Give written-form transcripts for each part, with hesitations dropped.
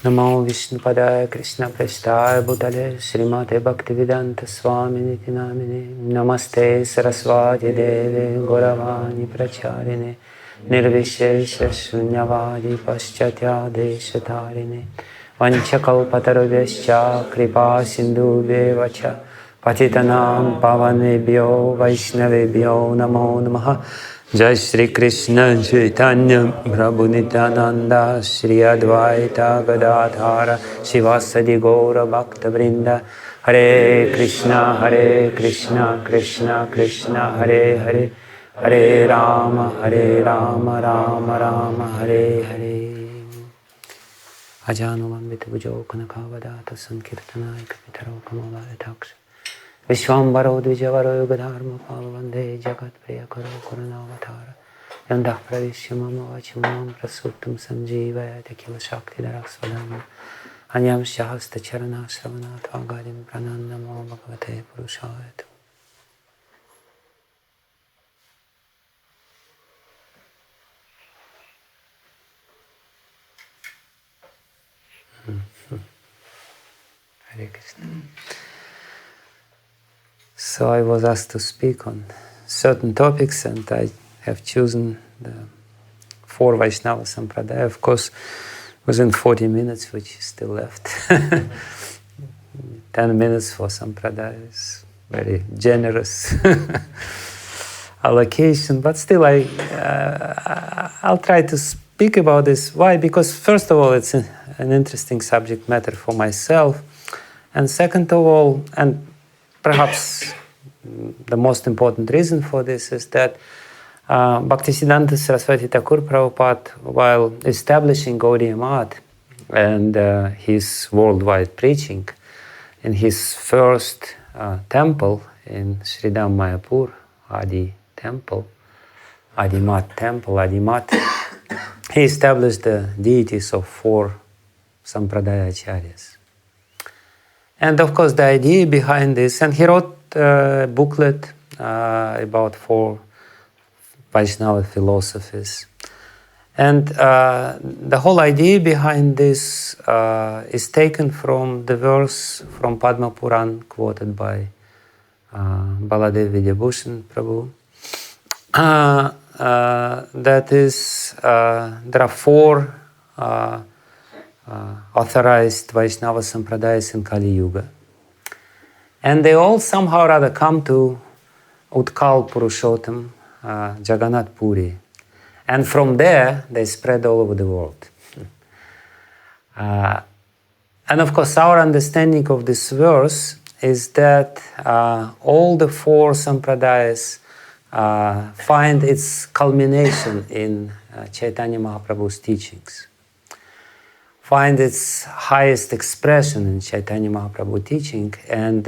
Namo Vishnupadaya Krishna Prestaya Bhutale Srimate Bhakti Vijnana Goswami Niti Namine Namaste Saraswati Deve Gauravani Pracharine Nirvishesha Shunyavadi Paschatya Deshatarine Vanchakalpatarubhyascha Kripa Sindhubhyevacha Patitanam Pavanebhyo Vaishnavebhyo Namo Namaha Jai Shri Krishna Chaitanya Prabhu Nityananda Shri Advaita Gadadhara Shivasadi Gaura Bhakta Vrinda Hare Krishna Krishna Krishna Hare Hare Hare Rama Rama Rama Hare Hare Ajanumambita Bujo Kanakavadata Sankirtanai Kapitaro Kamala Vishwambaro Dvijavaro Yogadharma Pavande Jagat Priya Karo Kuranavatara Yandah Pravishyamama Vachamam Prasuttam Sanjeevaya Tekila Shakti Daraksadam Anyam Shahasta Charana Sravana Tvagadim Pranandamo Bhagavate Purushayatu. Hare Krishna. So I was asked to speak on certain topics, and I have chosen the 4 Vaishnava sampradayas. Of course, within 40 minutes, which is still left. 10 minutes for sampradayas, very generous allocation. But still, I'll try to speak about this. Why? Because first of all, it's an interesting subject matter for myself, and second of all, and perhaps the most important reason for this is that Bhaktisiddhanta Saraswati Thakur Prabhupada, while establishing Gaudiya Math and his worldwide preaching, in his first temple in Sridham Mayapur, Adi Temple, Adi Math Temple, Adi Math, he established the deities of 4 Sampradaya Acharyas. And of course, the idea behind this, and he wrote a booklet about 4 Vaishnava philosophies. And the whole idea behind this is taken from the verse from Padma Puran quoted by Baladev Vidyabhushan Prabhu. That is, there are 4 authorized Vaishnava sampradayas in Kali Yuga. And they all somehow or other come to Utkal Purushottam, Jagannath Puri. And from there, they spread all over the world. And of course, our understanding of this verse is that all the 4 sampradayas find its culmination in Chaitanya Mahaprabhu's teachings, find its highest expression in Chaitanya Mahaprabhu teaching, and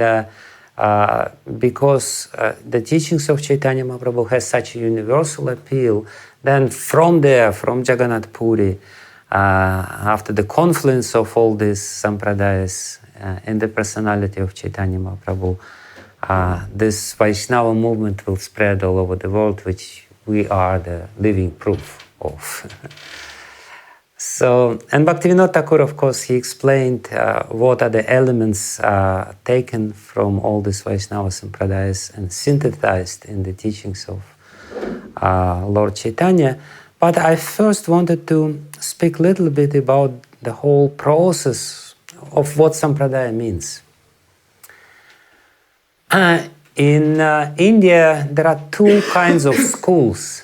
because the teachings of Chaitanya Mahaprabhu has such a universal appeal, then from there, from Jagannath Puri, after the confluence of all these sampradayas in the personality of Chaitanya Mahaprabhu, this Vaishnava movement will spread all over the world, which we are the living proof of. So, and Bhaktivinoda Thakur, of course, he explained what are the elements taken from all these Vaishnava sampradayas and synthesized in the teachings of Lord Chaitanya. But I first wanted to speak a little bit about the whole process of what sampradaya means. In India, there are 2 kinds of schools.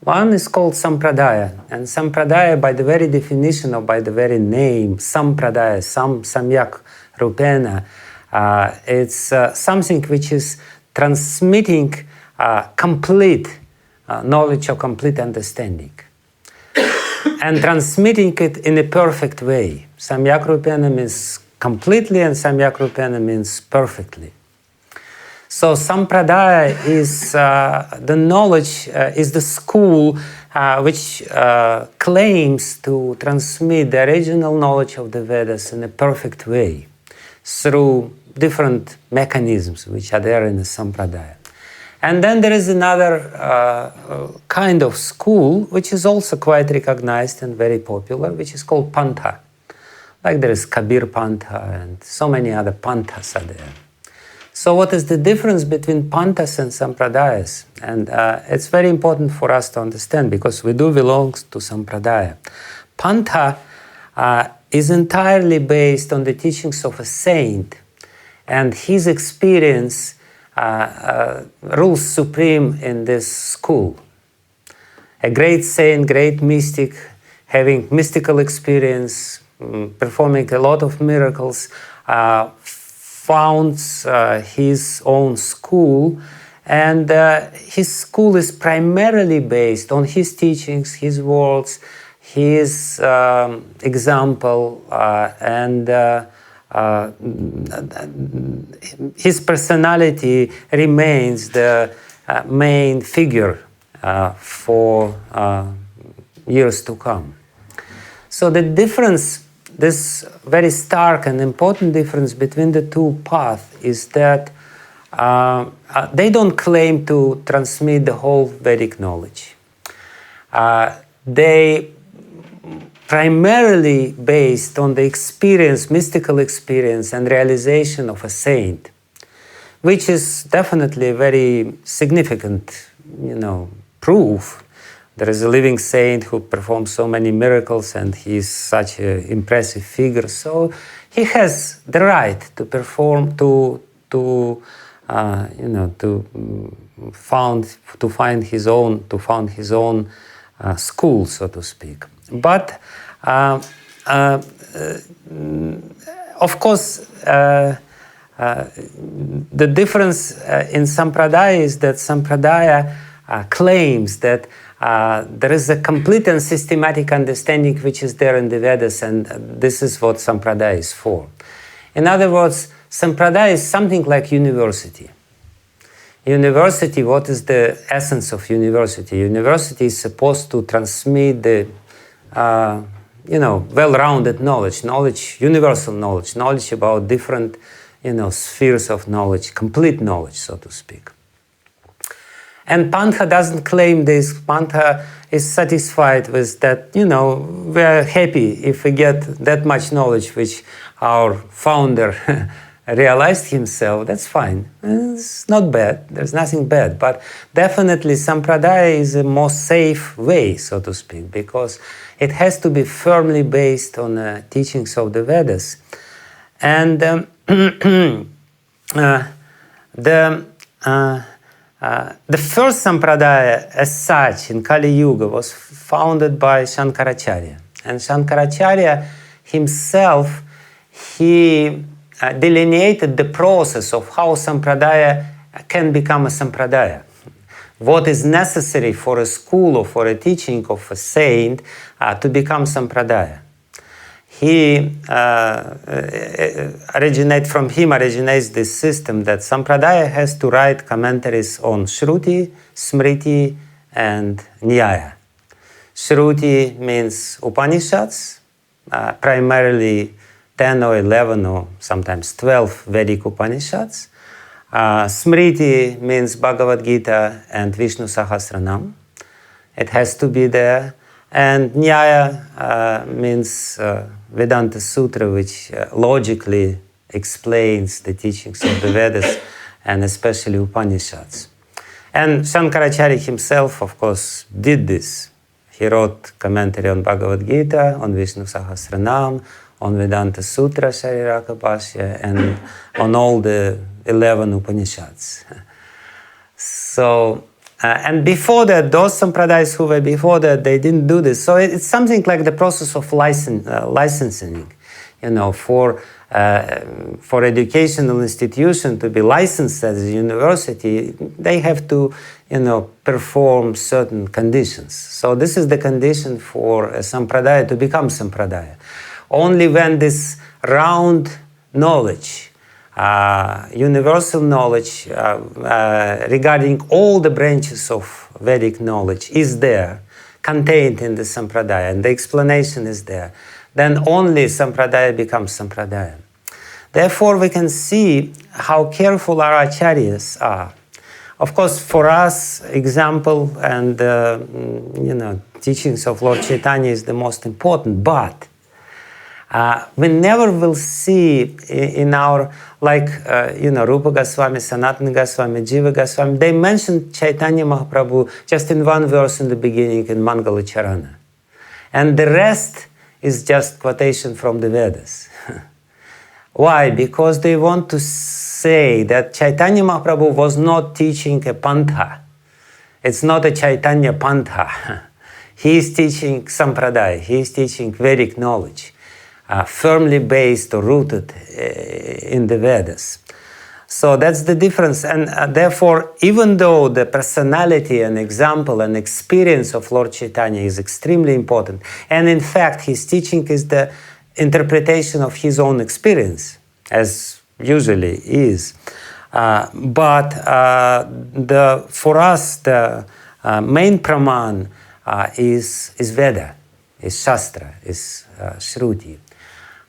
One is called sampradaya, and sampradaya, by the very definition or by the very name, sampradaya, samyak rupena, it's something which is transmitting complete knowledge or complete understanding, and transmitting it in a perfect way. Samyak rupena means completely, and samyak rupena means perfectly. So sampradaya is the knowledge, is the school which claims to transmit the original knowledge of the Vedas in a perfect way through different mechanisms which are there in the sampradaya. And then there is another kind of school which is also quite recognized and very popular, which is called Pantha. Like there is Kabir Pantha and so many other Panthas are there. So what is the difference between Panthas and Sampradayas? And it's very important for us to understand because we do belong to Sampradaya. Pantha is entirely based on the teachings of a saint, and his experience rules supreme in this school. A great saint, great mystic, having mystical experience, performing a lot of miracles, founds his own school, and his school is primarily based on his teachings, his words, his example, and his personality remains the main figure for years to come. So the difference, this very stark and important difference between the two paths is that they don't claim to transmit the whole Vedic knowledge. They primarily based on the experience, mystical experience and realization of a saint, which is definitely a very significant, proof. There is a living saint who performs so many miracles and he is such an impressive figure. So he has the right to perform, to found his own school, so to speak. But of course, the difference in Sampradaya is that Sampradaya claims that there is a complete and systematic understanding which is there in the Vedas, and this is what Sampradaya is for. In other words, Sampradaya is something like university. University, what is the essence of university? University is supposed to transmit the well-rounded knowledge, universal knowledge about different, spheres of knowledge, complete knowledge, so to speak. And Pantha doesn't claim this. Pantha is satisfied with that, we're happy if we get that much knowledge which our founder realized himself, that's fine. It's not bad, there's nothing bad. But definitely Sampradaya is a more safe way, so to speak, because it has to be firmly based on teachings of the Vedas. And the first Sampradaya as such in Kali Yuga was founded by Shankaracharya. And Shankaracharya himself, he delineated the process of how Sampradaya can become a Sampradaya. What is necessary for a school or for a teaching of a saint to become Sampradaya. Originates this system that Sampradaya has to write commentaries on Shruti, Smriti, and Nyaya. Shruti means Upanishads, primarily 10 or 11 or sometimes 12 Vedic Upanishads. Smriti means Bhagavad Gita and Vishnu Sahasranam. It has to be there. And Nyaya means Vedanta Sutra, which logically explains the teachings of the Vedas and especially Upanishads. And Shankaracharya himself, of course, did this. He wrote commentary on Bhagavad Gita, on Vishnu Sahasranam, on Vedanta Sutra, Shariraka Bhashya, and on all the 11 Upanishads. So, and before that, those Sampradayas who were before that, they didn't do this. So it's something like the process of licensing, for educational institution to be licensed as a university, they have to, perform certain conditions. So this is the condition for a Sampradaya to become Sampradaya. Only when this round knowledge, universal knowledge regarding all the branches of Vedic knowledge is there, contained in the Sampradaya, and the explanation is there, then only Sampradaya becomes Sampradaya. Therefore, we can see how careful our acharyas are. Of course, for us, example and teachings of Lord Chaitanya is the most important, but We never will see in our, like, Rupa Goswami, Sanatana Goswami, Jiva Goswami, they mentioned Chaitanya Mahaprabhu just in one verse in the beginning in Mangala Charana. And the rest is just quotation from the Vedas. Why? Because they want to say that Chaitanya Mahaprabhu was not teaching a pantha. It's not a Chaitanya pantha. He is teaching sampradaya. He is teaching Vedic knowledge, firmly based or rooted in the Vedas. So that's the difference. And therefore, even though the personality and example and experience of Lord Chaitanya is extremely important, and in fact his teaching is the interpretation of his own experience, as usually is. But for us, the main praman is Veda, is Shastra, is Shruti.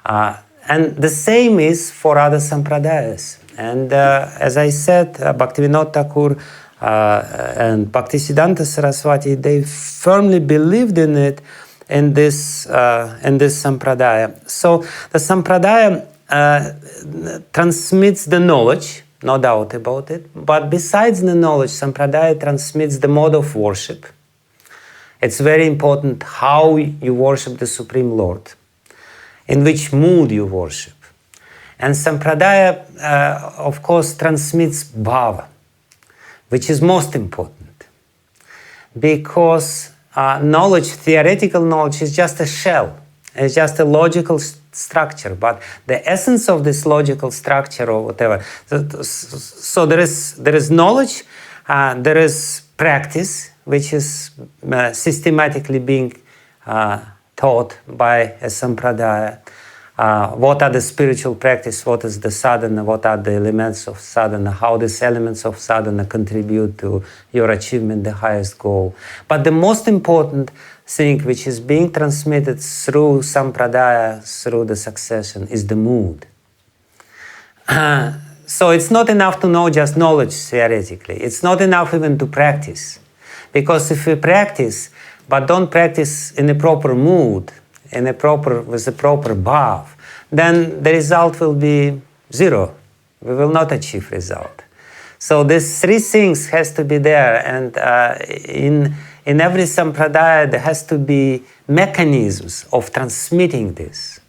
And the same is for other sampradayas. And as I said, Bhaktivinoda Thakur and Bhaktisiddhanta Saraswati, they firmly believed in it, in this sampradaya. So the sampradaya transmits the knowledge, no doubt about it, but besides the knowledge, sampradaya transmits the mode of worship. It's very important how you worship the Supreme Lord, in which mood you worship. And sampradaya, of course, transmits bhava, which is most important, because knowledge, theoretical knowledge, is just a shell. It's just a logical structure, but the essence of this logical structure or whatever. So there is knowledge, there is practice, which is systematically being taught by a sampradaya. What are the spiritual practice, what is the sadhana, what are the elements of sadhana, how these elements of sadhana contribute to your achievement, the highest goal. But the most important thing which is being transmitted through sampradaya, through the succession, is the mood. So it's not enough to know just knowledge theoretically. It's not enough even to practice. Because if we practice, but don't practice in a proper mood, with a proper bhav, then the result will be zero. We will not achieve result. So these three things has to be there, and in every sampradaya there has to be mechanisms of transmitting this.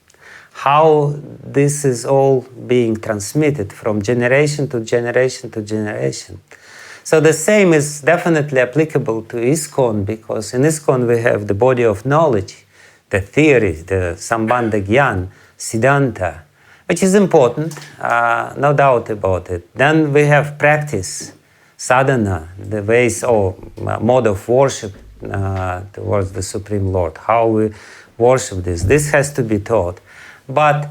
How this is all being transmitted from generation to generation to generation. So the same is definitely applicable to ISKCON, because in ISKCON we have the body of knowledge, the theory, the Sambandha Gyan, Siddhanta, which is important, no doubt about it. Then we have practice, sadhana, the ways or mode of worship towards the Supreme Lord, how we worship this. This has to be taught. But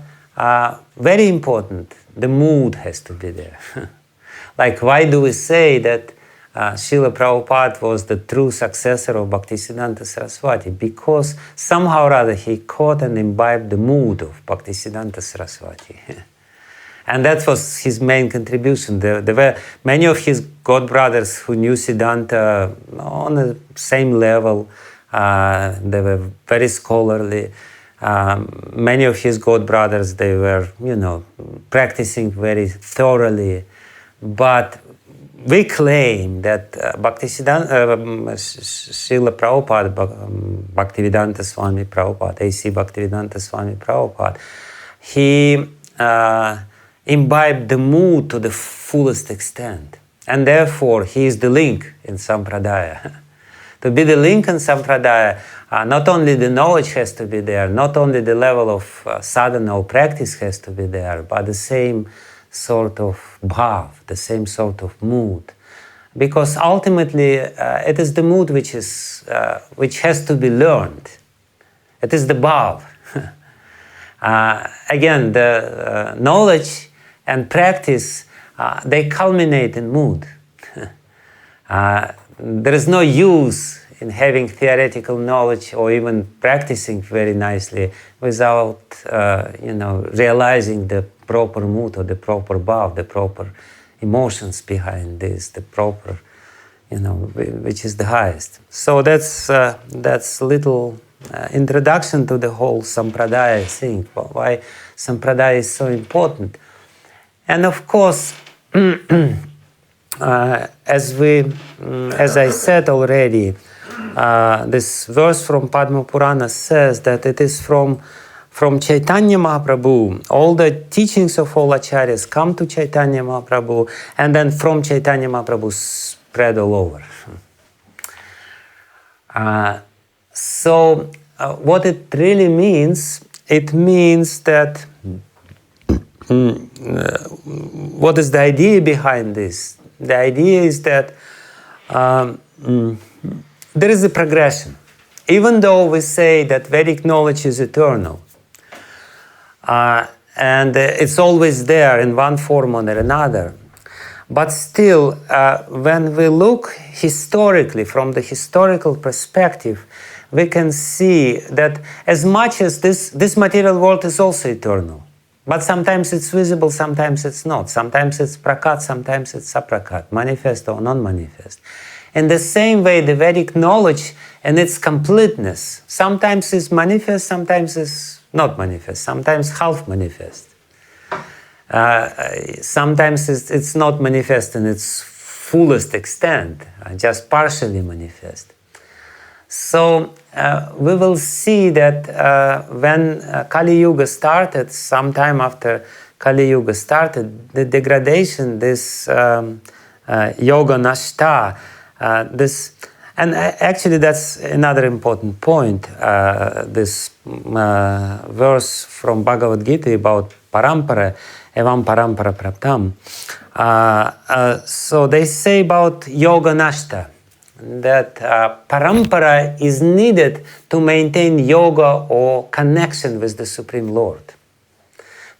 very important, the mood has to be there. Like, why do we say that Srila Prabhupada was the true successor of Bhaktisiddhanta Saraswati? Because somehow or other he caught and imbibed the mood of Bhaktisiddhanta Saraswati. And that was his main contribution. There were many of his godbrothers who knew Siddhanta on the same level. They were very scholarly. Many of his godbrothers, they were, practicing very thoroughly. But we claim that Srila Prabhupada, Bhaktivedanta Swami Prabhupada, A.C. Bhaktivedanta Swami Prabhupada, he imbibed the mood to the fullest extent. And therefore, he is the link in Sampradaya. To be the link in Sampradaya, not only the knowledge has to be there, not only the level of sadhana or practice has to be there, but the same sort of bhav, the same sort of mood. Because ultimately, it is the mood which has to be learned. It is the bhav. Again, the knowledge and practice, they culminate in mood. There is no use in having theoretical knowledge or even practicing very nicely without, realizing the proper mood or the proper bhav, the proper emotions behind this, the proper, which is the highest. So that's little introduction to the whole sampradaya thing, why sampradaya is so important. And of course, as I said already, this verse from Padma Purana says that it is from Chaitanya Mahaprabhu. All the teachings of all acharyas come to Chaitanya Mahaprabhu, and then from Chaitanya Mahaprabhu spread all over. So what it really means, it means that what is the idea behind this? The idea is that there is a progression. Even though we say that Vedic knowledge is eternal, and it's always there in one form or another, but still, when we look historically, from the historical perspective, we can see that as much as this material world is also eternal, but sometimes it's visible, sometimes it's not. Sometimes it's prakat, sometimes it's aprakat, manifest or non-manifest. In the same way, the Vedic knowledge and its completeness sometimes is manifest, sometimes is not manifest, sometimes half manifest. Sometimes it's not manifest in its fullest extent, just partially manifest. So we will see that when Kali Yuga started, sometime after Kali Yuga started, the degradation, this yoga nashta, and actually that's another important point, this verse from Bhagavad Gita about parampara, evam parampara praptam. So they say about yoga nashta, that parampara is needed to maintain yoga or connection with the Supreme Lord.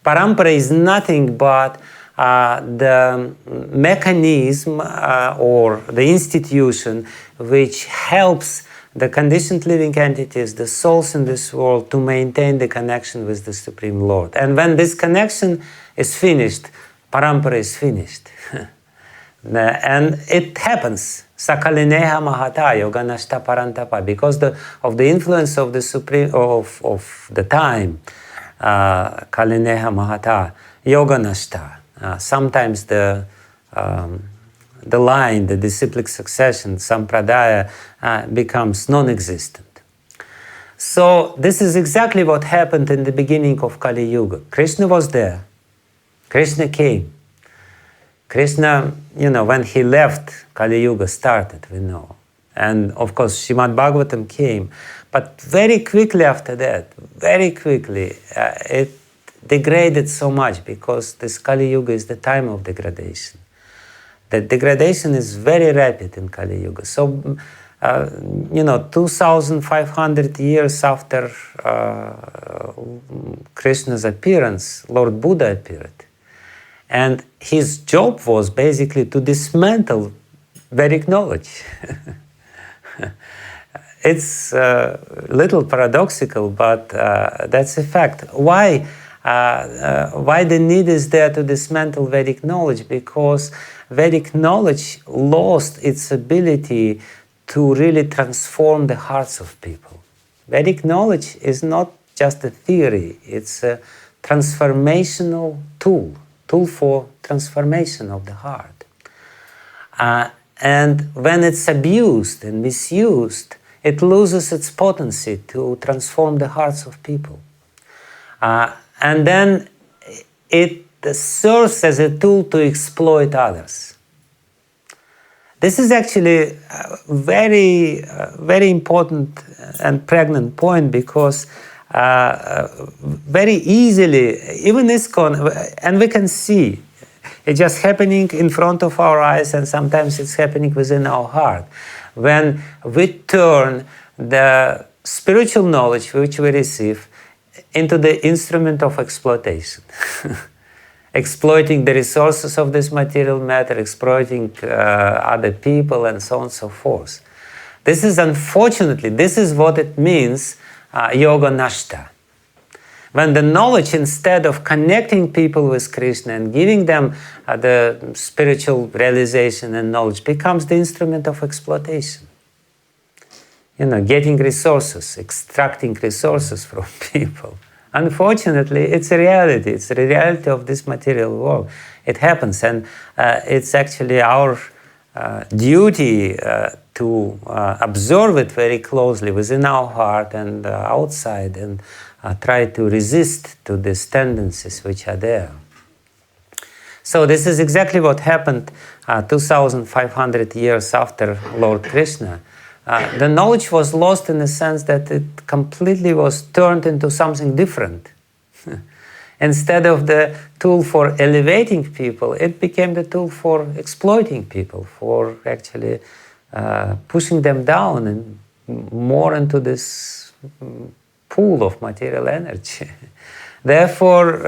Parampara is nothing but the mechanism or the institution which helps the conditioned living entities, the souls in this world, to maintain the connection with the Supreme Lord. And when this connection is finished, parampara is finished. And it happens. Sakalineha mahata yoga nashta parantapa, because of the influence of the Supreme of the time. Kalineha mahata yoga nashta. Sometimes the line, the disciplic succession, sampradaya, becomes non-existent. So this is exactly what happened in the beginning of Kali Yuga. Krishna was there. Krishna came. Krishna, when he left, Kali Yuga started, we know. And of course, Srimad Bhagavatam came. But very quickly after that, it degraded so much, because this Kali Yuga is the time of degradation. The degradation is very rapid in Kali Yuga. So, 2,500 years after Krishna's appearance, Lord Buddha appeared. And his job was basically to dismantle Vedic knowledge. It's a little paradoxical, but that's a fact. Why the need is there to dismantle Vedic knowledge? Because Vedic knowledge lost its ability to really transform the hearts of people. Vedic knowledge is not just a theory, it's a transformational tool for transformation of the heart. And when it's abused and misused, it loses its potency to transform the hearts of people. And then it serves as a tool to exploit others. This is actually a very, very important and pregnant point, because very easily, even ISKCON, and we can see it's just happening in front of our eyes, and sometimes it's happening within our heart. When we turn the spiritual knowledge which we receive into the instrument of exploitation, exploiting the resources of this material matter, exploiting other people, and so on and so forth. This is, unfortunately, this is what it means, yoga nashta. When the knowledge, instead of connecting people with Krishna and giving them the spiritual realization and knowledge, becomes the instrument of exploitation. getting resources, extracting resources from people. Unfortunately, it's a reality. It's the reality of this material world. It happens, and it's actually our duty to observe it very closely within our heart and outside, and try to resist to these tendencies which are there. So this is exactly what happened 2,500 years after Lord Krishna. The knowledge was lost in the sense that it completely was turned into something different. Instead of the tool for elevating people, it became the tool for exploiting people, for actually pushing them down and more into this pool of material energy. Therefore,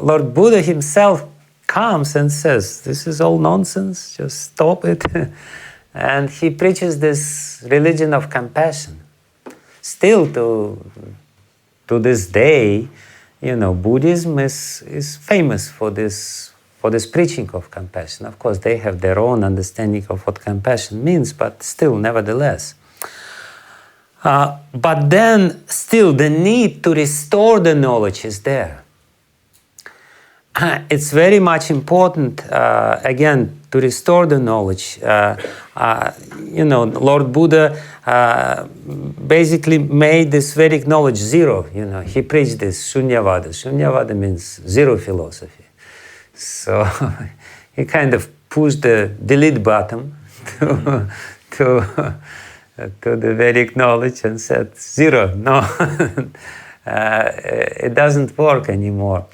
Lord Buddha himself comes and says, this is all nonsense, just stop it. And he preaches this religion of compassion. Still to this day, Buddhism is famous for this preaching of compassion. Of course, they have their own understanding of what compassion means, but still, nevertheless. But then, still, the need to restore the knowledge is there. It's very much important, again, to restore the knowledge. Lord Buddha basically made this Vedic knowledge zero. He preached this Shunyavada. Shunyavada means zero philosophy. So he kind of pushed the delete button to the Vedic knowledge and said, zero, no, it doesn't work anymore.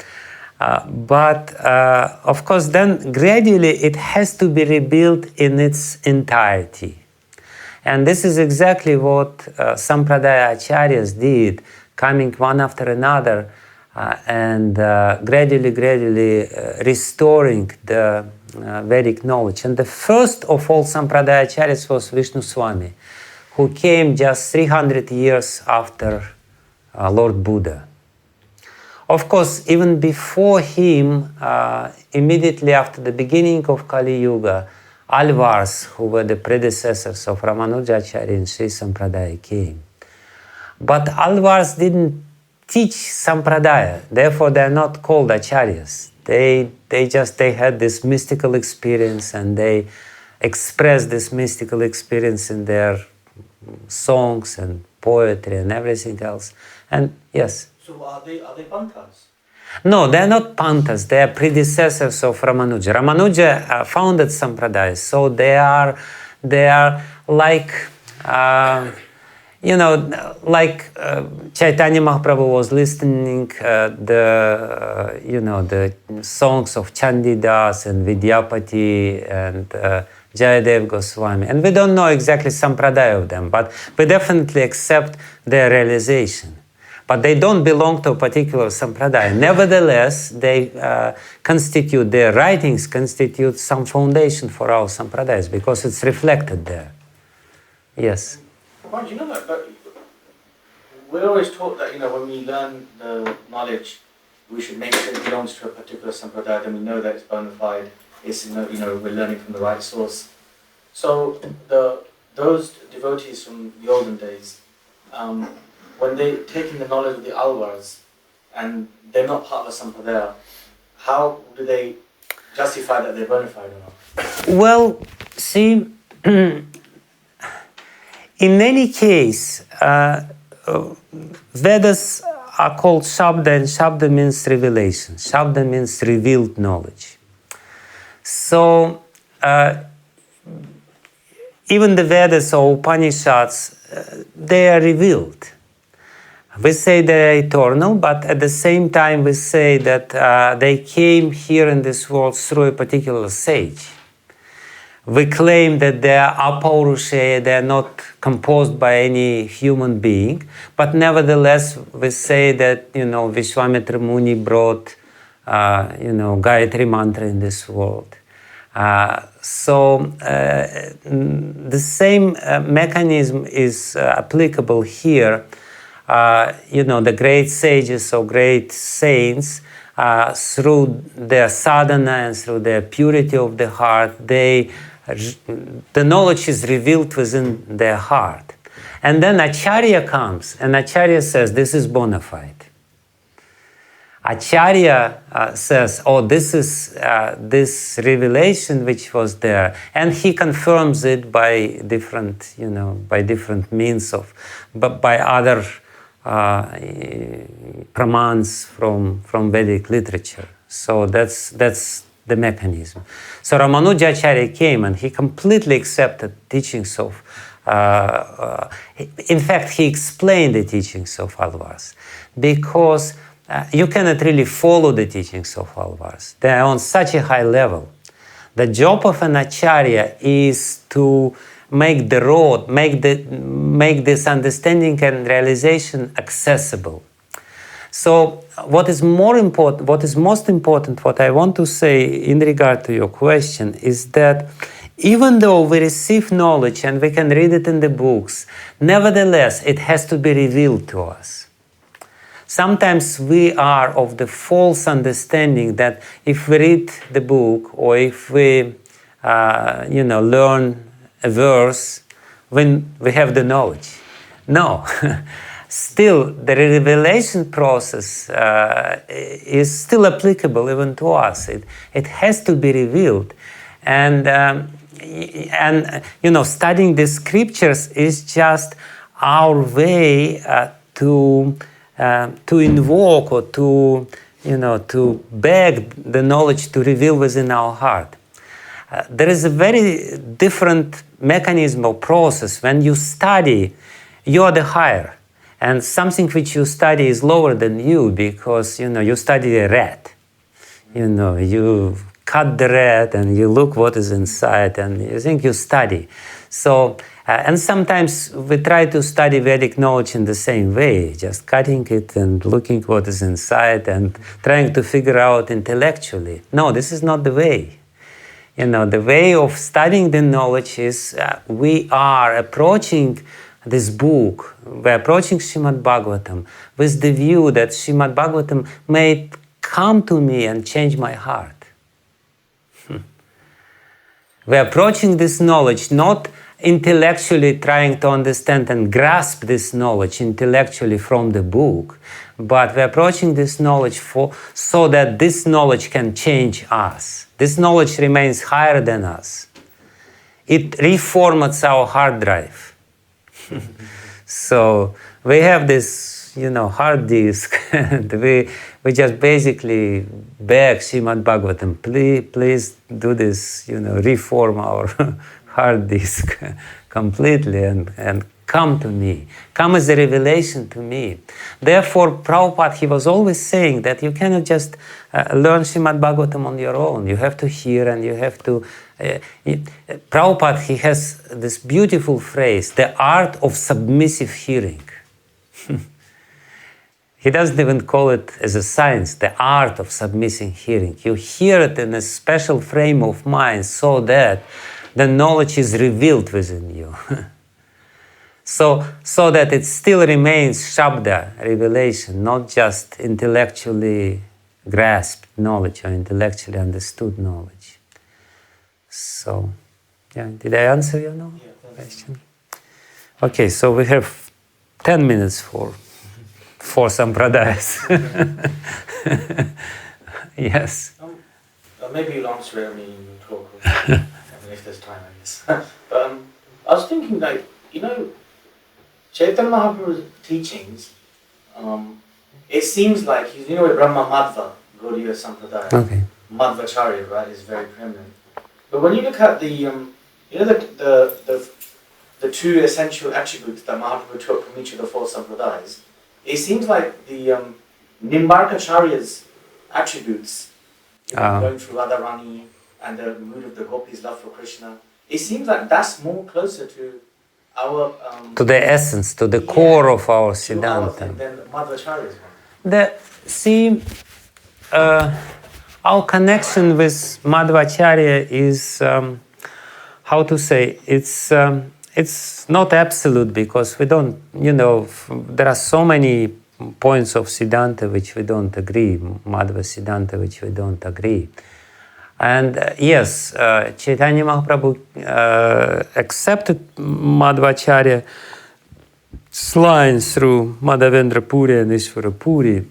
But of course, then gradually it has to be rebuilt in its entirety. And this is exactly what Sampradaya Acharyas did, coming one after another and gradually restoring the Vedic knowledge. And the first of all Sampradaya Acharyas was Vishnu Swami, who came just 300 years after Lord Buddha. Of course, even before him, immediately after the beginning of Kali Yuga, Alvars, who were the predecessors of Ramanujacharya in Sri Sampradaya, came. But Alvars didn't teach Sampradaya, therefore they are not called Acharyas. They had this mystical experience, and they expressed this mystical experience in their songs and poetry and everything else. And yes. So are they Panthas? No, they are not Panthas. They are predecessors of Ramanuja. Ramanuja founded Sampradaya, so they are like like Chaitanya Mahaprabhu was listening the songs of Chandidas and Vidyapati and Jayadev Goswami, and we don't know exactly Sampradaya of them, but we definitely accept their realization. But they don't belong to a particular Sampradaya. Nevertheless, they their writings constitute some foundation for our Sampradayas because it's reflected there. Yes? Well, you know that, but we're always taught that, when we learn the knowledge, we should make sure it belongs to a particular Sampradaya, then we know that it's bona fide, we're learning from the right source. So those devotees from the olden days, when they take in the knowledge of the Alvars and they're not part of a Sampradaya, how do they justify that they're bona fide or not? Well, see, in any case, Vedas are called Shabda, and Shabda means revelation. Shabda means revealed knowledge. So, even the Vedas or Upanishads, they are revealed. We say they are eternal, but at the same time we say that they came here in this world through a particular sage. We claim that they are apaurushaya, they are not composed by any human being, but nevertheless we say that, Vishwamitra Muni brought, Gayatri Mantra in this world. So the same mechanism is applicable here. The great sages or great saints, through their sadhana and through their purity of the heart, the knowledge is revealed within their heart. And then Acharya comes, and Acharya says, this is bona fide. Acharya says, oh, this is this revelation which was there, and he confirms it by different, by different means of, but by other pramans from Vedic literature. So that's the mechanism. So Ramanujacharya came and he completely accepted teachings of. In fact, he explained the teachings of Alvars because. You cannot really follow the teachings of Alvars. They are on such a high level. The job of an acharya is to make the road, make this understanding and realization accessible. So what is most important, what I want to say in regard to your question is that even though we receive knowledge and we can read it in the books, nevertheless it has to be revealed to us. Sometimes we are of the false understanding that if we read the book or if we, learn a verse, when we have the knowledge. No, still the revelation process is still applicable even to us. It has to be revealed, and studying the scriptures is just our way to invoke or to beg the knowledge to reveal within our heart. There is a very different mechanism or process. When you study, you are the higher, and something which you study is lower than you because you study a rat. You cut the rat and you look what is inside, and you think you study. So. And sometimes we try to study Vedic knowledge in the same way, just cutting it and looking what is inside and trying to figure out intellectually. No, this is not the way. The way of studying the knowledge is we are approaching this book, we're approaching Srimad Bhagavatam with the view that Srimad Bhagavatam may come to me and change my heart. We're approaching this knowledge not intellectually trying to understand and grasp this knowledge intellectually from the book, but we're approaching this knowledge so that this knowledge can change us. This knowledge remains higher than us. It reformats our hard drive. So we have this, hard disk, and we just basically beg Srimad Bhagavatam, please do this, reform our hard disk completely and come to me. Come as a revelation to me. Therefore, Prabhupada, he was always saying that you cannot just learn Srimad Bhagavatam on your own. You have to hear and you have to... Prabhupada, he has this beautiful phrase, the art of submissive hearing. He doesn't even call it as a science, the art of submissive hearing. You hear it in a special frame of mind so that the knowledge is revealed within you. so that it still remains Shabda, revelation, not just intellectually grasped knowledge or intellectually understood knowledge. So, did I answer your question? Okay, so we have 10 minutes for sampradayas. Yes. Maybe you'll answer it when you talk. If there's time, I guess. But I was thinking, Chaitanya Mahaprabhu's teachings, it seems like he's, with Brahma Madhva, Gaudiya Sampradaya, okay. Madhvacharya, right, is very preeminent. But when you look at the two essential attributes that Mahaprabhu took from each of the four sampradayas, it seems like the Nimbarkacharya's attributes, going through Radharani, and the mood of the gopis' love for Krishna, it seems like that's more closer to our... to the essence, to the core of our Siddhanta. Than Madhvacharya's one. Our connection with Madhvacharya is, it's not absolute because we don't, there are so many points of Siddhanta which we don't agree, Madhva Siddhanta which we don't agree. And yes, Chaitanya Mahaprabhu accepted Madhvacharya lines through Madhavendra Puri and Ishvara Puri.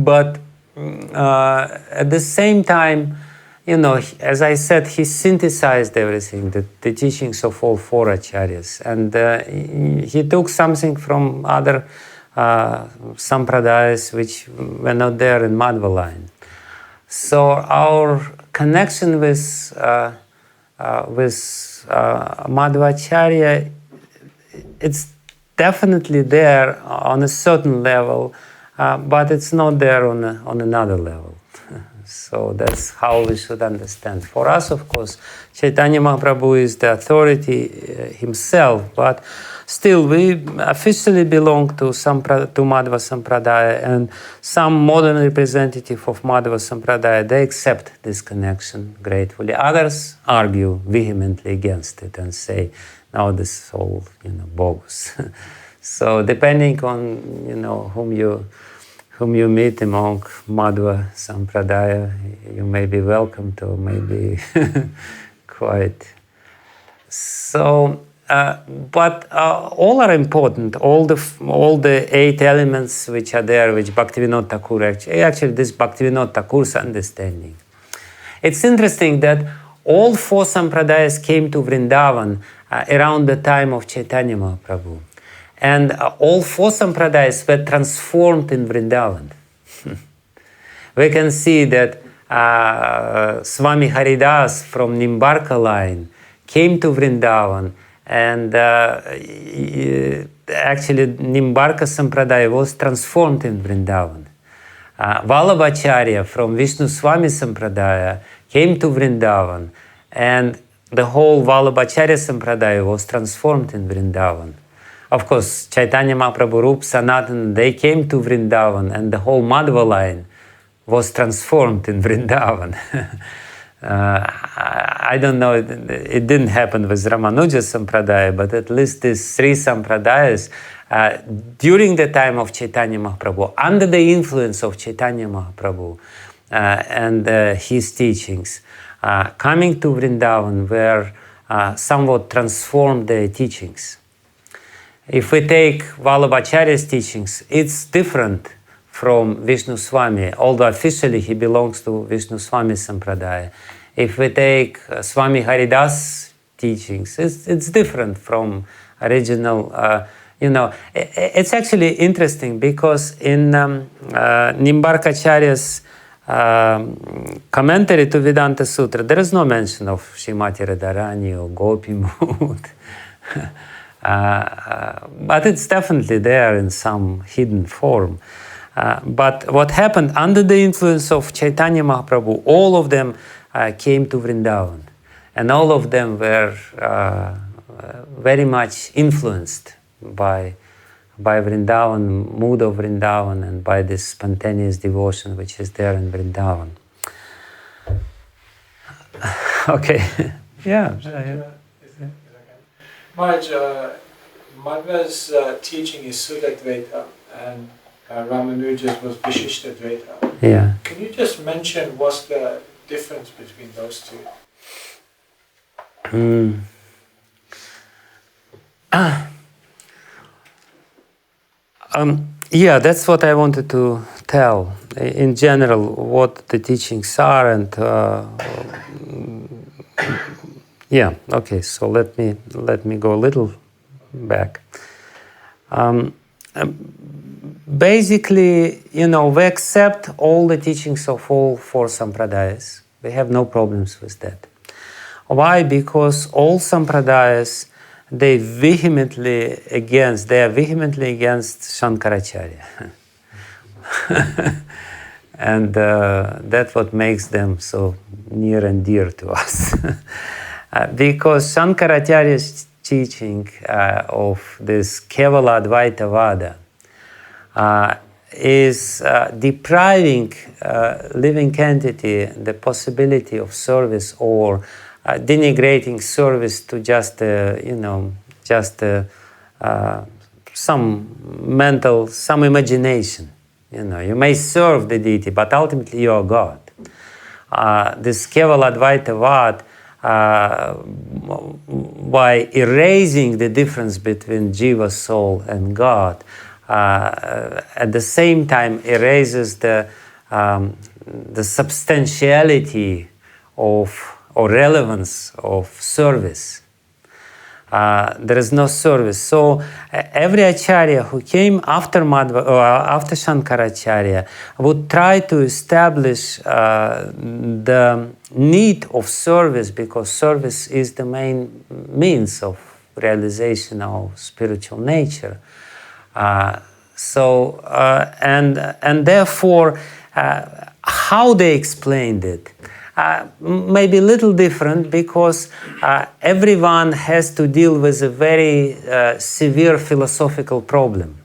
But at the same time, as I said, he synthesized everything, the teachings of all four acharyas. And he took something from other sampradayas which were not there in Madhva line. So our connection with Madhvacharya, it's definitely there on a certain level, but it's not there on another level. So that's how we should understand. For us, of course, Chaitanya Mahaprabhu is the authority himself, but still we officially belong to Madhva Sampradaya, and some modern representative of Madhva Sampradaya, they accept this connection gratefully. Others argue vehemently against it and say, no, this is all bogus. So depending on whom you meet among Madhva Sampradaya, you may be welcomed or maybe quite. So, but all are important. All the 8 elements which are there, which Bhaktivinoda Thakur actually this Bhaktivinoda Thakur's understanding. It's interesting that all 4 sampradayas came to Vrindavan around the time of Chaitanya Mahaprabhu. And all 4 sampradayas were transformed in Vrindavan. We can see that Swami Haridas from Nimbarka line came to Vrindavan, and actually Nimbarka Sampradaya was transformed in Vrindavan. Vallabhacharya from Vishnu Swami Sampradaya came to Vrindavan, and the whole Vallabhacharya Sampradaya was transformed in Vrindavan. Of course, Chaitanya Mahaprabhu, Rup, Sanatan, they came to Vrindavan, and the whole Madhva line was transformed in Vrindavan. I don't know, it didn't happen with Ramanuja Sampradaya, but at least these 3 sampradayas, during the time of Chaitanya Mahaprabhu, under the influence of Chaitanya Mahaprabhu and his teachings, coming to Vrindavan, were somewhat transformed their teachings. If we take Vallabhacharya's teachings, it's different from Vishnu Swami, although officially he belongs to Vishnu Swami Sampradaya. If we take Swami Haridas' teachings, it's different from original. It's actually interesting because in Nimbarkacharya's commentary to Vedanta Sutra, there is no mention of Srimati Radharani or Gopi mood. But it's definitely there in some hidden form. But what happened under the influence of Chaitanya Mahaprabhu, all of them came to Vrindavan, and all of them were very much influenced by Vrindavan, mood of Vrindavan, and by this spontaneous devotion which is there in Vrindavan. Okay, yeah. Maharaj, Madhva's teaching is Sudadvaita, and Ramanuja's was Vishishtadvaita. Yeah. Can you just mention what's the difference between those 2? Yeah, that's what I wanted to tell. In general, what the teachings are, and yeah. Okay. So let me go a little back. Basically, we accept all the teachings of all 4 sampradayas. We have no problems with that. Why? Because all sampradayas, they are vehemently against Shankaracharya. And that's what makes them so near and dear to us. Because Shankaracharya's teaching of this Kevala Advaita Vada is depriving living entity the possibility of service, or denigrating service to just some imagination. You may serve the deity, but ultimately you are God. This Kevala Advaita Vada by erasing the difference between Jiva, soul, and God, at the same time erases the substantiality of or relevance of service. There is no service. So every acharya who came after after Shankaracharya would try to establish the need of service, because service is the main means of realization of spiritual nature. And therefore, how they explained it may be a little different, because everyone has to deal with a very severe philosophical problem.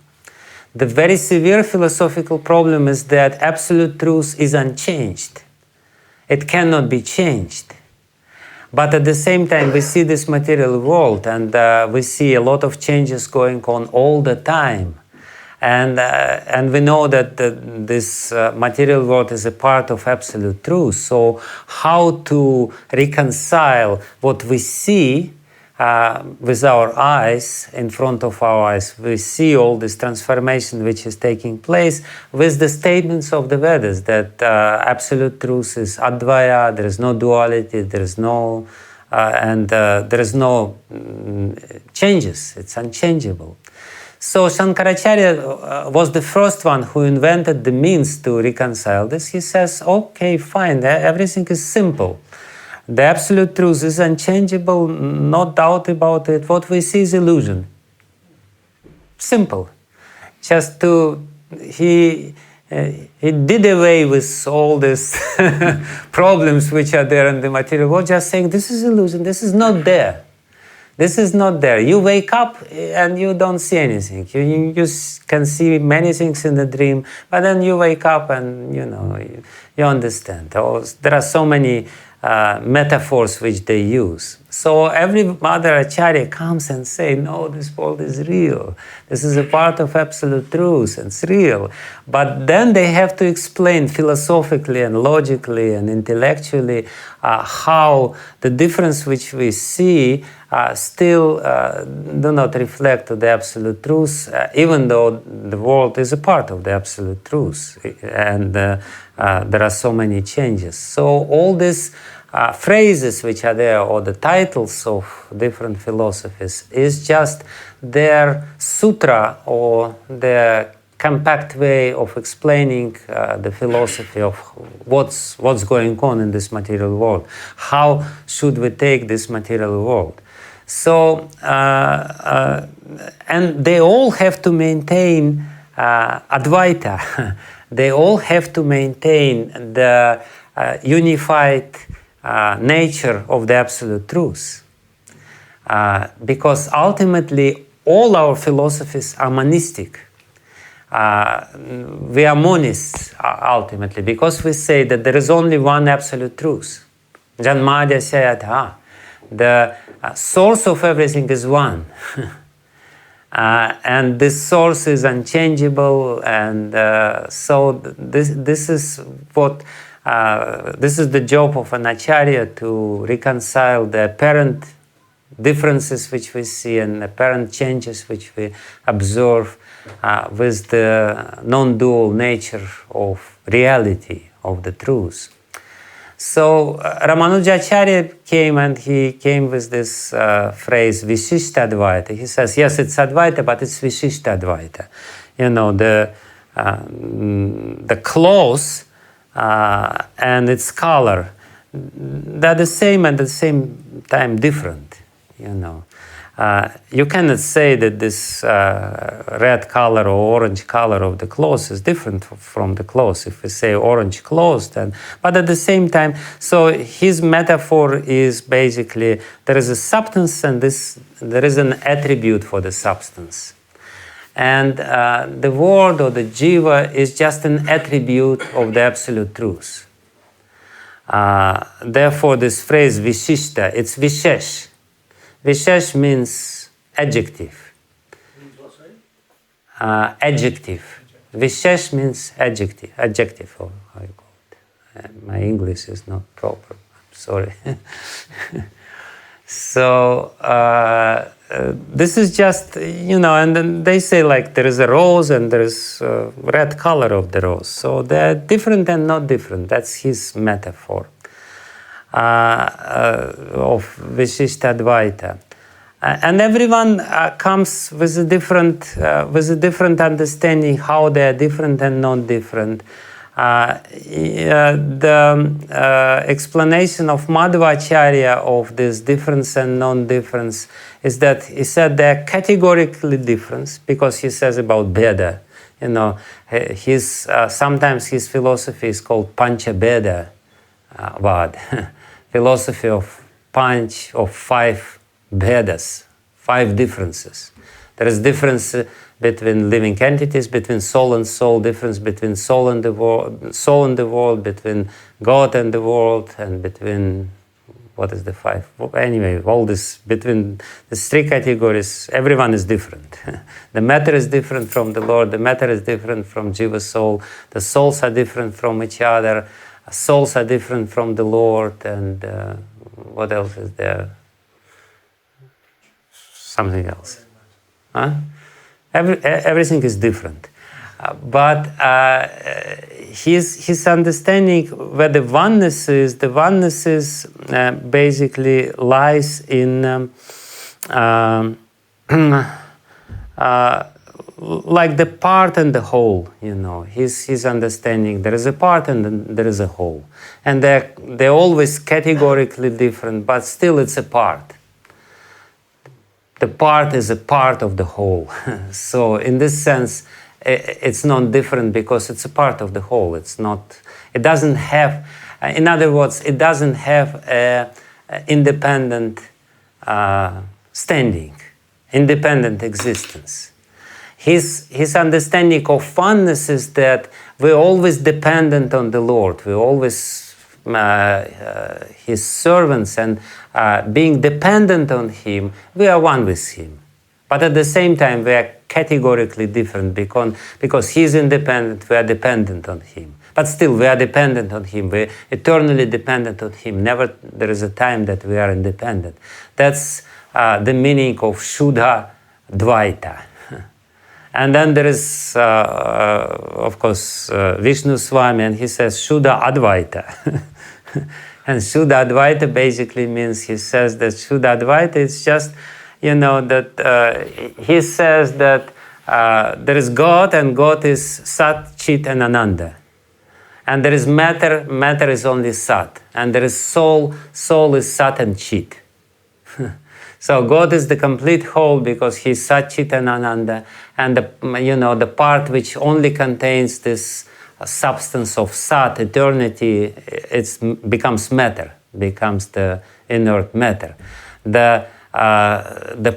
The very severe philosophical problem is that absolute truth is unchanged. It cannot be changed. But at the same time, we see this material world, and we see a lot of changes going on all the time. And we know that this material world is a part of absolute truth. So how to reconcile what we see with our eyes, in front of our eyes? We see all this transformation which is taking place with the statements of the Vedas, that absolute truth is Advaya, there is no duality, there is no, there is no changes, it's unchangeable. So Shankaracharya was the first one who invented the means to reconcile this. He says, okay, fine, everything is simple. The absolute truth is unchangeable, no doubt about it. What we see is illusion. Simple. Just he did away with all these problems which are there in the material world, just saying this is illusion, this is not there. This is not there. You wake up and you don't see anything. You can see many things in the dream, but then you wake up and you understand. There are so many metaphors which they use. So every other acharya comes and say, no, this world is real. This is a part of absolute truth, and it's real. But then they have to explain philosophically and logically and intellectually how the difference which we see still do not reflect the absolute truth, even though the world is a part of the absolute truth. And there are so many changes. So all these phrases which are there, or the titles of different philosophies, is just their sutra, or their compact way of explaining the philosophy of what's going on in this material world. How should we take this material world? So, and they all have to maintain Advaita. They all have to maintain the unified nature of the absolute truth. Because ultimately, all our philosophies are monistic. We are monists ultimately, because we say that there is only one absolute truth. Janmadya Sayatha. The source of everything is one. And this source is unchangeable, and so this is what this is the job of an acharya, to reconcile the apparent differences which we see and apparent changes which we observe with the non-dual nature of reality, of the truth. So Ramanujacharya came, and he came with this phrase Vishishta Advaita. He says, yes, it's Advaita, but it's Vishishta Advaita. The clothes and its color, they're the same and at the same time different. You cannot say that this red color or orange color of the clothes is different from the clothes. If we say orange clothes, then, but at the same time, so his metaphor is basically there is a substance, and there is an attribute for the substance. And the word, or the jiva, is just an attribute of the absolute truth. Therefore, this phrase Vishishta, it's Vishesh. Vishesh means adjective. Adjective. Vishesh means adjective, or how you call it. My English is not proper, I'm Sorry. So this is just, and then they say like there is a rose and there is red color of the rose. So they're different and not different. That's his metaphor of Vishishtadvaita. And everyone comes with a different understanding how they are different and not different. The explanation of Madhvacharya of this difference and non-difference is that he said they're categorically different because he says about Bheda. Sometimes his philosophy is called Pancha Bheda Vad, philosophy of five Bhedas, 5 differences. There is difference between living entities, between soul and soul, difference between soul and the world, between God and the world, and between, what is the 5? Anyway, all this, between the 3 categories, everyone is different. The matter is different from the Lord, the matter is different from Jiva soul, the souls are different from each other, souls are different from the Lord, and what else is there? Something else. Huh? Everything is different. But his understanding where the oneness is basically lies in like the part and the whole, his understanding. There is a part and there is a whole. And they're always categorically different, but still it's a part. The part is a part of the whole. So in this sense, it's not different because it's a part of the whole. It doesn't have, in other words, it doesn't have an independent standing, independent existence. His understanding of oneness is that we're always dependent on the Lord. We're always his servants, and being dependent on him, we are one with him. But at the same time, we are categorically different because he is independent, we are dependent on him. But still, we are dependent on him, we are eternally dependent on him. Never there is a time that we are independent. That's the meaning of Shuddha Dvaita. And then there is, of course, Vishnu Swami, and he says Shuddha Advaita. And Shuddha Advaita basically means, he says that Shuddha Advaita is just, that he says that there is God, and God is Sat, Chit, and Ananda. And there is matter, matter is only Sat. And there is soul, soul is Sat and Chit. So God is the complete whole because he is Sat, Chit, and Ananda. And the part which only contains this substance of Sat, eternity, becomes matter, becomes the inert matter. The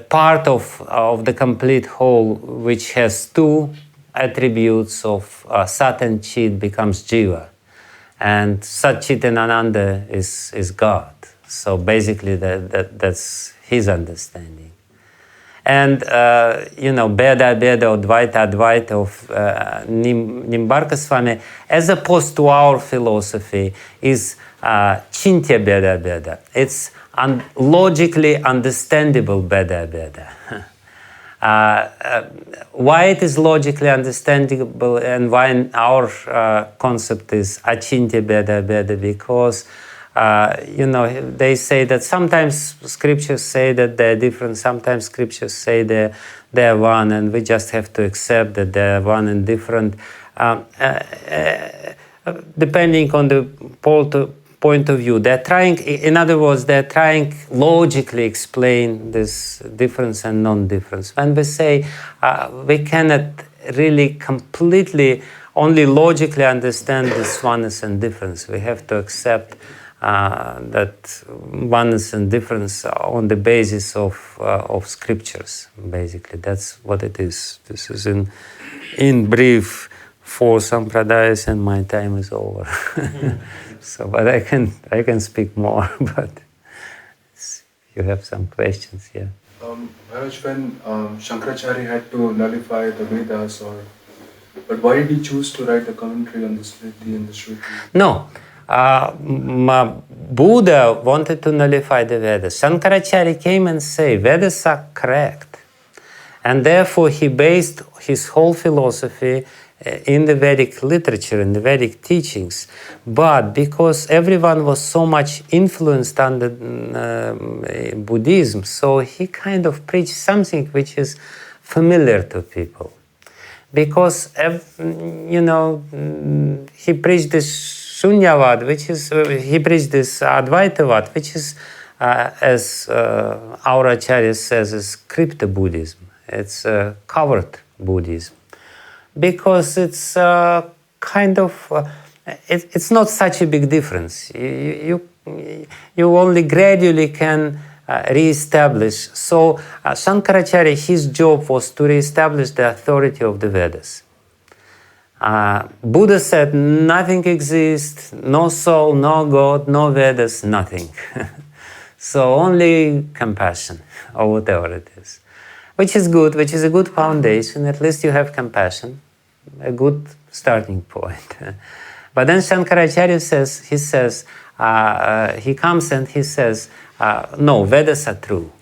part of the complete whole which has 2 attributes of Sat and Chit becomes Jiva. And Sat, Chit, and Ananda is God. So basically that's his understanding. And, Bheda, Bheda, or Dvaita, Advaita of Nimbarka Swami, as opposed to our philosophy, is Chintya Bheda, Bheda. It's logically understandable Bheda, Bheda. Why it is logically understandable and why our concept is Achintya Bheda, Bheda, because they say that sometimes scriptures say that they're different, sometimes scriptures say they're one, and we just have to accept that they're one and different, depending on the point of view. They're trying, in other words, they're trying logically explain this difference and non-difference. When we say we cannot really completely, only logically understand this oneness and difference, we have to accept that oneness and difference on the basis of scriptures. Basically, that's what it is. This is in brief 4 sampradayas, and my time is over. So, but I can speak more. But if you have some questions, yeah. Maharaj, when Shankaracharya had to nullify the Vedas, but why did he choose to write a commentary on the Smriti and the Shruti? No. Buddha wanted to nullify the Vedas. Shankaracharya came and said, Vedas are correct. And therefore he based his whole philosophy in the Vedic literature, in the Vedic teachings. But because everyone was so much influenced under Buddhism, so he kind of preached something which is familiar to people. Because, he preached this Shunyavad, which is, he preached this Advaitavad, which is, as our Acharya says, is Kripta Buddhism. It's covered Buddhism. Because it's kind of, it's not such a big difference. You only gradually can re-establish. So Shankaracharya, his job was to re-establish the authority of the Vedas. Buddha said nothing exists, no soul, no God, no Vedas, nothing. So only compassion, or whatever it is. Which is good, which is a good foundation. At least you have compassion, a good starting point. But then Shankaracharya says, he comes and he says, no, Vedas are true.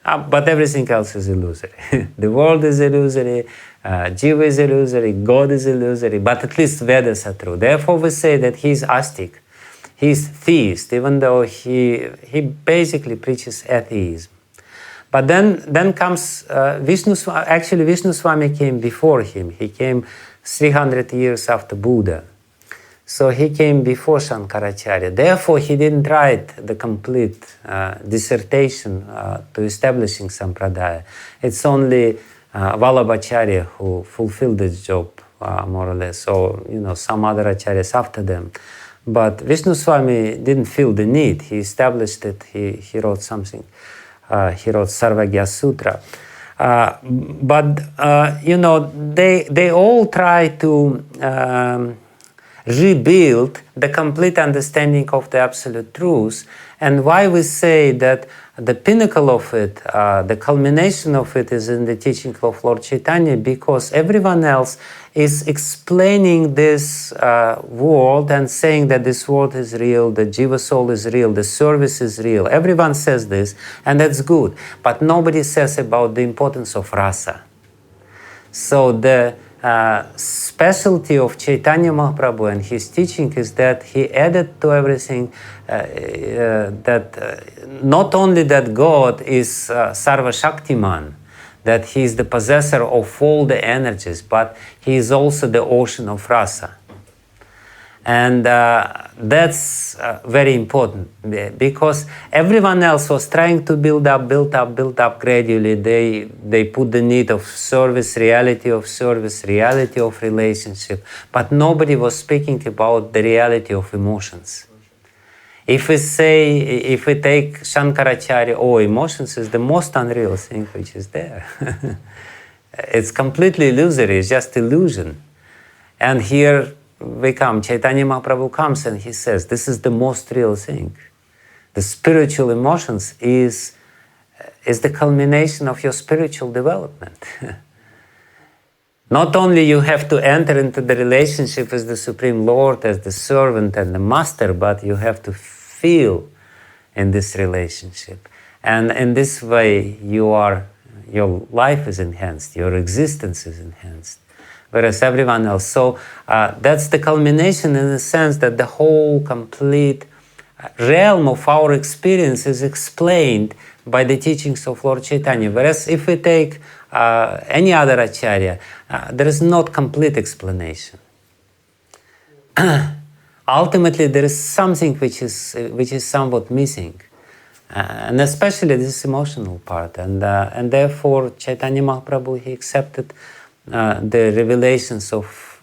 But everything else is illusory. The world is illusory, Jiva is illusory, God is illusory, but at least Vedas are true. Therefore we say that he is astic, he is theist, even though he basically preaches atheism. But then comes Vishnu Swami. Actually, Vishnu Swami came before him. He came 300 years after Buddha. So he came before Shankaracharya. Therefore, he didn't write the complete dissertation to establishing Sampradaya. It's only Vallabhacharya who fulfilled this job, more or less, or some other acharyas after them. But Vishnu Swami didn't feel the need. He established it. He wrote something. He wrote Sarvagya Sutra. But they all try to rebuild the complete understanding of the absolute truth. And why we say that the pinnacle of it, the culmination of it is in the teaching of Lord Chaitanya, because everyone else is explaining this world and saying that this world is real, the Jiva soul is real, the service is real. Everyone says this, and that's good. But nobody says about the importance of rasa. So the specialty of Chaitanya Mahaprabhu and his teaching is that he added to everything that not only that God is Sarva Shaktiman, that he is the possessor of all the energies, but he is also the ocean of rasa. And that's very important, because everyone else was trying to build up gradually. They put the need of service, reality of relationship, but nobody was speaking about the reality of emotions. If we take Shankaracharya, emotions is the most unreal thing which is there. It's completely illusory, it's just illusion. And here we come, Chaitanya Mahaprabhu comes and he says, this is the most real thing. The spiritual emotions is the culmination of your spiritual development. Not only you have to enter into the relationship with the Supreme Lord as the servant and the master, but you have to feel in this relationship. And in this way, your life is enhanced, your existence is enhanced, whereas everyone else. So that's the culmination, in the sense that the whole complete realm of our experience is explained by the teachings of Lord Chaitanya. Whereas if we take any other acharya, there is not complete explanation. Ultimately, there is something which is somewhat missing, and especially this emotional part. And therefore, Chaitanya Mahaprabhu, he accepted the revelations of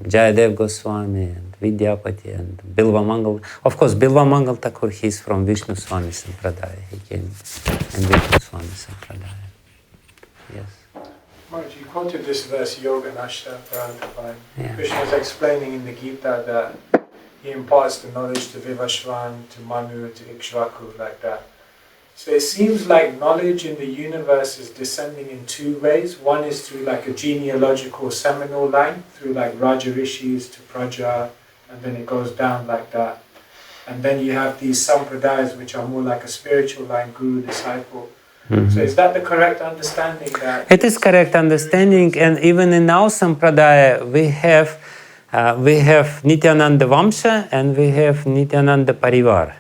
Jayadev Goswami and Vidyapati and Bilva Mangal. Of course, Bilva Mangal Thakur, he's from Vishnu Swami Sampradaya. He came in Vishnu Swami Sampradaya. Yes. Maharaj, you quoted this verse, Yoga Nashta Parantapam. Yeah. Krishna is explaining in the Gita that he imparts the knowledge to Vivashvan, to Manu, to Ikshvaku, like that. So it seems like knowledge in the universe is descending in two ways. One is through like a genealogical seminal line, through like Raja Rishis to Praja, and then it goes down like that. And then you have these sampradayas which are more like a spiritual line, guru, disciple. So is that the correct understanding? That it is correct understanding, and even in our sampradaya we have Nityananda Vamsha and we have Nityananda Parivar,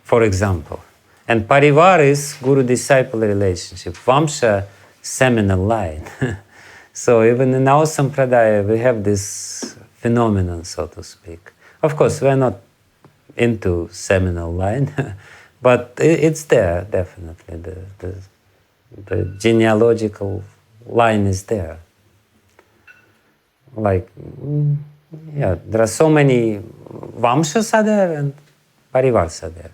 for example. And Parivar is guru-disciple relationship. Vamsha, seminal line. So even in our sampradaya we have this phenomenon, so to speak. Of course, we're not into seminal line, but it's there, definitely. The genealogical line is there. Like, yeah, there are so many Vamshas are there and Parivars are there.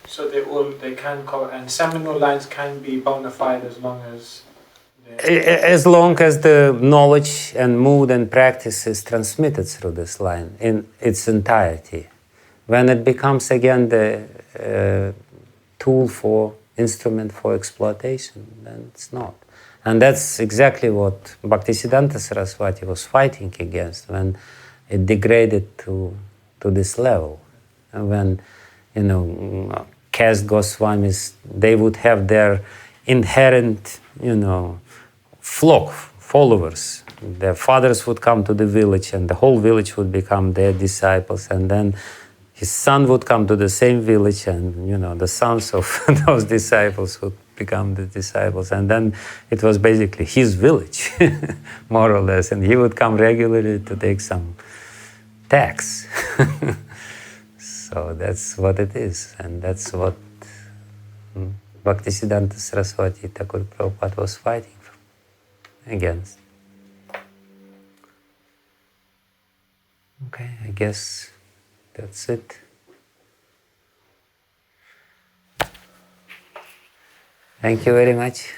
So they can and seminal lines can be bona fide as long as As long as the knowledge and mood and practice is transmitted through this line in its entirety. When it becomes again the tool for instrument for exploitation, then it's not. And that's exactly what Bhaktisiddhanta Saraswati was fighting against when it degraded to this level. And when, caste Goswamis, they would have their inherent, flock, followers. Their fathers would come to the village and the whole village would become their disciples, and then his son would come to the same village and, the sons of those disciples would become the disciples, and then it was basically his village, more or less, and he would come regularly to take some tax. So that's what it is, and that's what Bhaktisiddhanta Saraswati Thakur Prabhupada was fighting against. Okay, I guess that's it. Thank you very much.